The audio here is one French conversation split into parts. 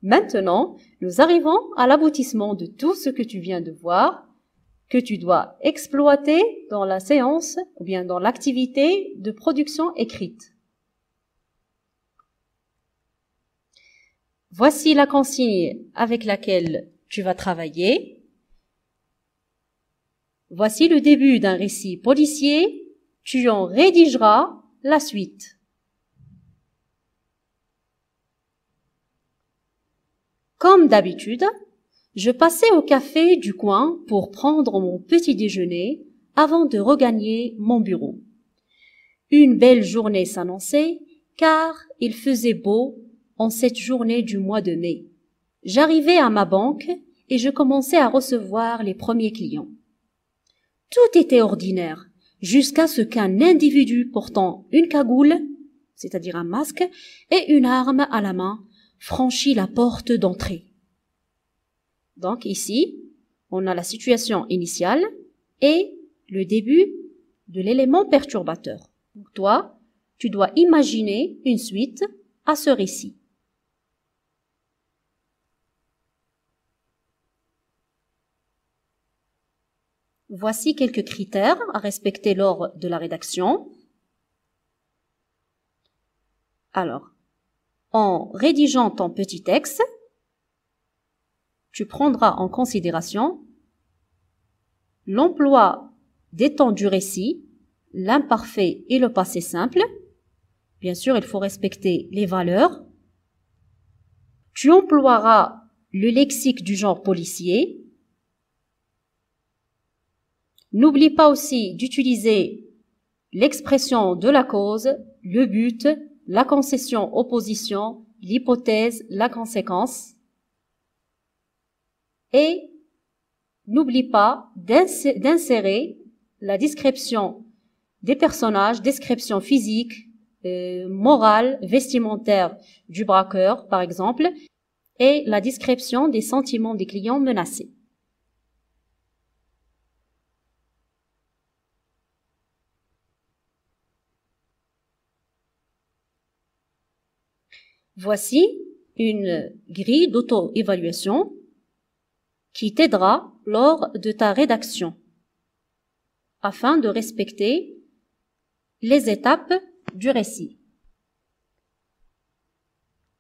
Maintenant, nous arrivons à l'aboutissement de tout ce que tu viens de voir, que tu dois exploiter dans la séance ou bien dans l'activité de production écrite. Voici la consigne avec laquelle tu vas travailler. Voici le début d'un récit policier. Tu en rédigeras la suite. Comme d'habitude, je passais au café du coin pour prendre mon petit déjeuner avant de regagner mon bureau. Une belle journée s'annonçait car il faisait beau en cette journée du mois de mai. J'arrivais à ma banque et je commençais à recevoir les premiers clients. Tout était ordinaire, jusqu'à ce qu'un individu portant une cagoule, c'est-à-dire un masque, et une arme à la main, franchit la porte d'entrée. Donc ici, on a la situation initiale et le début de l'élément perturbateur. Donc toi, tu dois imaginer une suite à ce récit. Voici quelques critères à respecter lors de la rédaction. Alors, en rédigeant ton petit texte, tu prendras en considération l'emploi des temps du récit, l'imparfait et le passé simple. Bien sûr, il faut respecter les valeurs. Tu emploieras le lexique du genre policier. N'oublie pas aussi d'utiliser l'expression de la cause, le but, la concession opposition, l'hypothèse, la conséquence. Et n'oublie pas d'insérer la description des personnages, description physique, morale, vestimentaire du braqueur, par exemple, et la description des sentiments des clients menacés. Voici une grille d'auto-évaluation qui t'aidera lors de ta rédaction afin de respecter les étapes du récit.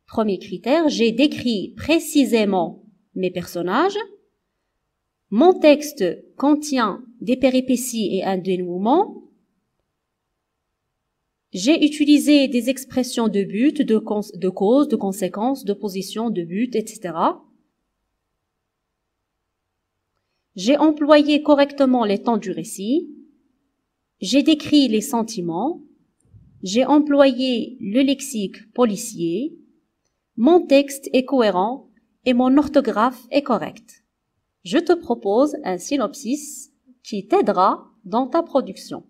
Premier critère, j'ai décrit précisément mes personnages. Mon texte contient des péripéties et un dénouement. J'ai utilisé des expressions de but, de cause, de conséquence, de position, de but, etc. J'ai employé correctement les temps du récit. J'ai décrit les sentiments. J'ai employé le lexique policier. Mon texte est cohérent et mon orthographe est correcte. Je te propose un synopsis qui t'aidera dans ta production.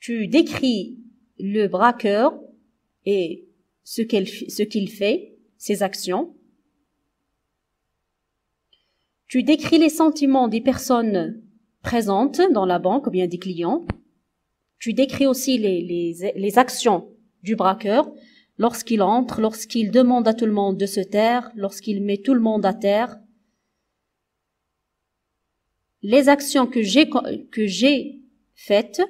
Tu décris le braqueur et ce qu'il fait, ses actions. Tu décris les sentiments des personnes présentes dans la banque ou bien des clients. Tu décris aussi les actions du braqueur lorsqu'il entre, lorsqu'il demande à tout le monde de se taire, lorsqu'il met tout le monde à terre. Les actions que j'ai faites,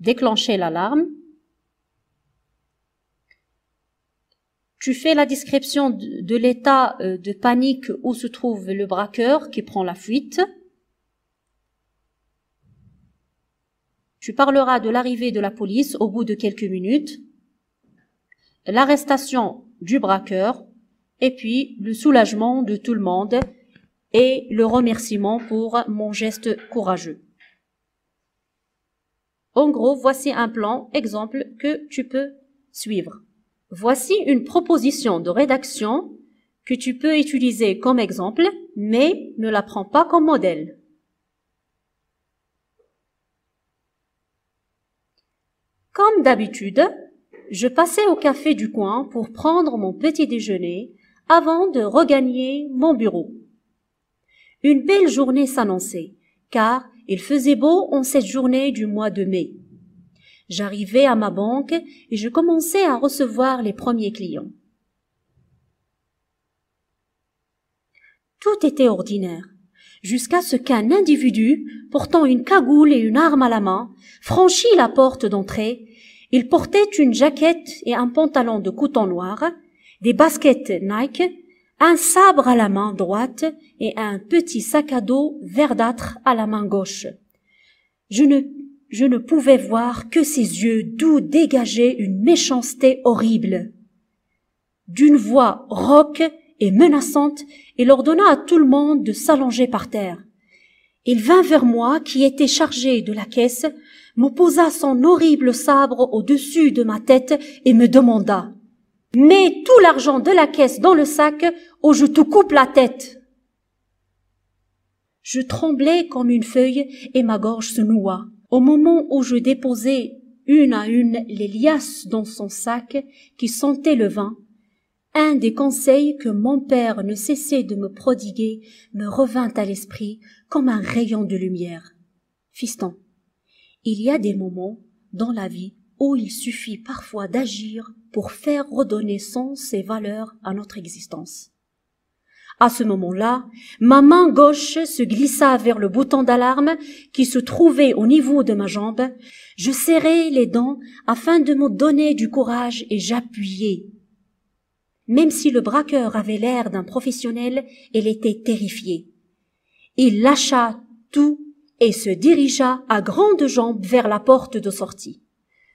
déclencher l'alarme. Tu fais la description de l'état de panique où se trouve le braqueur qui prend la fuite. Tu parleras de l'arrivée de la police au bout de quelques minutes, l'arrestation du braqueur et puis le soulagement de tout le monde et le remerciement pour mon geste courageux. En gros, voici un plan exemple que tu peux suivre. Voici une proposition de rédaction que tu peux utiliser comme exemple, mais ne la prends pas comme modèle. Comme d'habitude, je passais au café du coin pour prendre mon petit déjeuner avant de regagner mon bureau. Une belle journée s'annonçait, car il faisait beau en cette journée du mois de mai. J'arrivais à ma banque et je commençais à recevoir les premiers clients. Tout était ordinaire, jusqu'à ce qu'un individu, portant une cagoule et une arme à la main, franchit la porte d'entrée. Il portait une jaquette et un pantalon de coton noir, des baskets Nike, un sabre à la main droite et un petit sac à dos verdâtre à la main gauche. Je ne pouvais voir que ses yeux d'où dégageait une méchanceté horrible. D'une voix rauque et menaçante, il ordonna à tout le monde de s'allonger par terre. Il vint vers moi, qui était chargé de la caisse, me posa son horrible sabre au-dessus de ma tête et me demanda « Mets tout l'argent de la caisse dans le sac ou je te coupe la tête !» Je tremblais comme une feuille et ma gorge se noua. Au moment où je déposais une à une les liasses dans son sac qui sentait le vin, un des conseils que mon père ne cessait de me prodiguer me revint à l'esprit comme un rayon de lumière. « Fiston, il y a des moments dans la vie où il suffit parfois d'agir pour faire redonner sens et valeur à notre existence. » À ce moment-là, ma main gauche se glissa vers le bouton d'alarme qui se trouvait au niveau de ma jambe. Je serrai les dents afin de me donner du courage et j'appuyai. Même si le braqueur avait l'air d'un professionnel, il était terrifié. Il lâcha tout et se dirigea à grandes jambes vers la porte de sortie.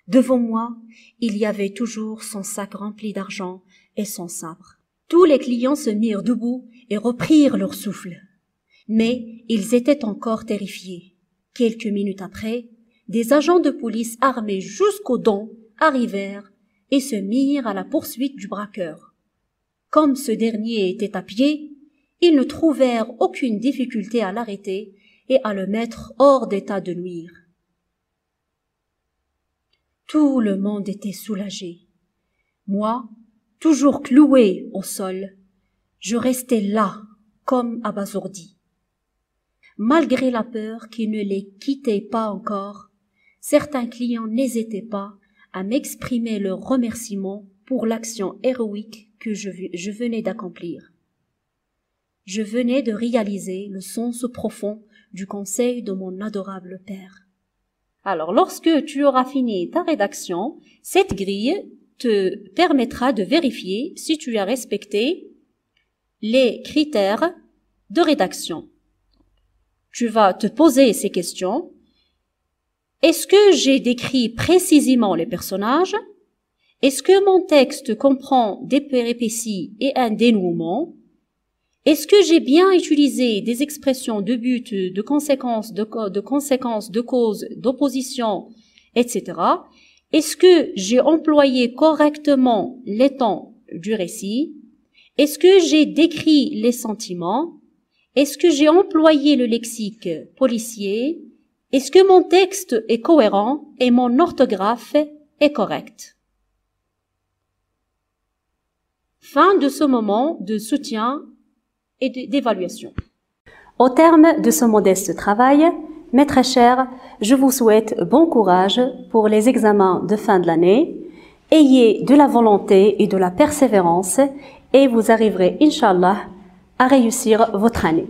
Devant moi, il y avait toujours son sac rempli d'argent et son sabre. Tous les clients se mirent debout et reprirent leur souffle. Mais ils étaient encore terrifiés. Quelques minutes après, des agents de police armés jusqu'aux dents arrivèrent et se mirent à la poursuite du braqueur. Comme ce dernier était à pied, ils ne trouvèrent aucune difficulté à l'arrêter et à le mettre hors d'état de nuire. Tout le monde était soulagé. Moi, toujours cloué au sol, je restais là, comme abasourdi. Malgré la peur qui ne les quittait pas encore, certains clients n'hésitaient pas à m'exprimer leurs remerciements pour l'action héroïque que je venais d'accomplir. Je venais de réaliser le sens profond du conseil de mon adorable père. Alors, lorsque tu auras fini ta rédaction, cette grille te permettra de vérifier si tu as respecté les critères de rédaction. Tu vas te poser ces questions. Est-ce que j'ai décrit précisément les personnages? Est-ce que mon texte comprend des péripéties et un dénouement? Est-ce que j'ai bien utilisé des expressions de but, de conséquences, de cause, d'opposition, etc.? Est-ce que j'ai employé correctement les temps du récit? Est-ce que j'ai décrit les sentiments? Est-ce que j'ai employé le lexique policier? Est-ce que mon texte est cohérent et mon orthographe est correcte? Fin de ce moment de soutien et d'évaluation. Au terme de ce modeste travail, mes très chers, je vous souhaite bon courage pour les examens de fin de l'année. Ayez de la volonté et de la persévérance et vous arriverez, Inch'Allah, à réussir votre année.